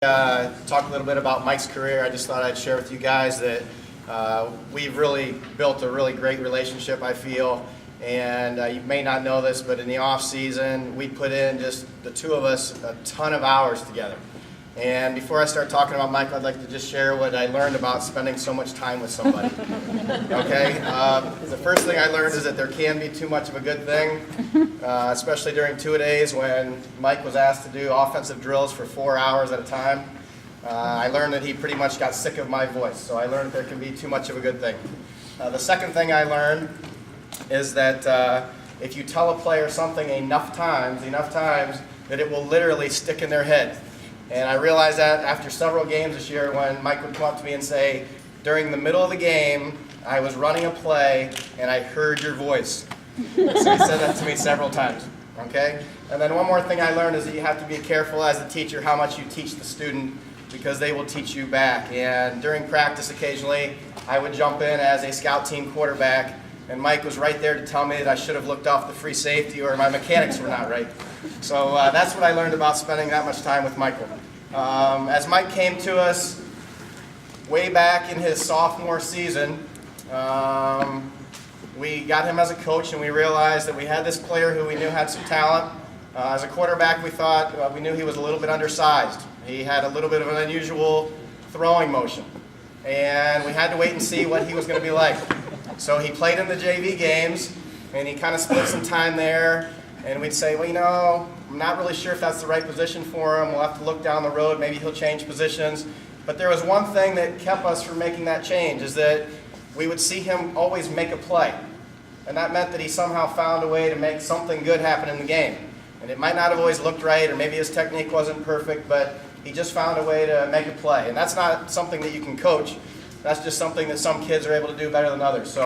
Talk a little bit about Mike's career. I just thought I'd share with you guys that we've really built a really great relationship, I feel. And you may not know this, but in the off season, we put in, just the two of us, a ton of hours together. And before I start talking about Mike, I'd like to just share what I learned about spending so much time with somebody. Okay? The first thing I learned is that there can be too much of a good thing, especially during two-a-days when Mike was asked to do offensive drills for 4 hours at a time. I learned that he pretty much got sick of my voice, so I learned that there can be too much of a good thing. The second thing I learned is that if you tell a player something enough times, that it will literally stick in their head. And I realized that after several games this year when Mike would come up to me and say, during the middle of the game, I was running a play and I heard your voice. So he said that to me several times. Okay? And then one more thing I learned is that you have to be careful as a teacher how much you teach the student, because they will teach you back. And during practice occasionally, I would jump in as a scout team quarterback, and Mike was right there to tell me that I should have looked off the free safety or my mechanics were not right. So that's what I learned about spending that much time with Michael. As Mike came to us way back in his sophomore season, we got him as a coach, and we realized that we had this player who we knew had some talent. As a quarterback, we thought, we knew he was a little bit undersized. He had a little bit of an unusual throwing motion, and we had to wait and see what he was going to be like. So he played in the JV games, and he kind of split some time there, and we'd say, well, you know, I'm not really sure if that's the right position for him. We'll have to look down the road. Maybe he'll change positions. But there was one thing that kept us from making that change, is that we would see him always make a play. And that meant that he somehow found a way to make something good happen in the game. And it might not have always looked right, or maybe his technique wasn't perfect, but he just found a way to make a play. And that's not something that you can coach. That's just something that some kids are able to do better than others. So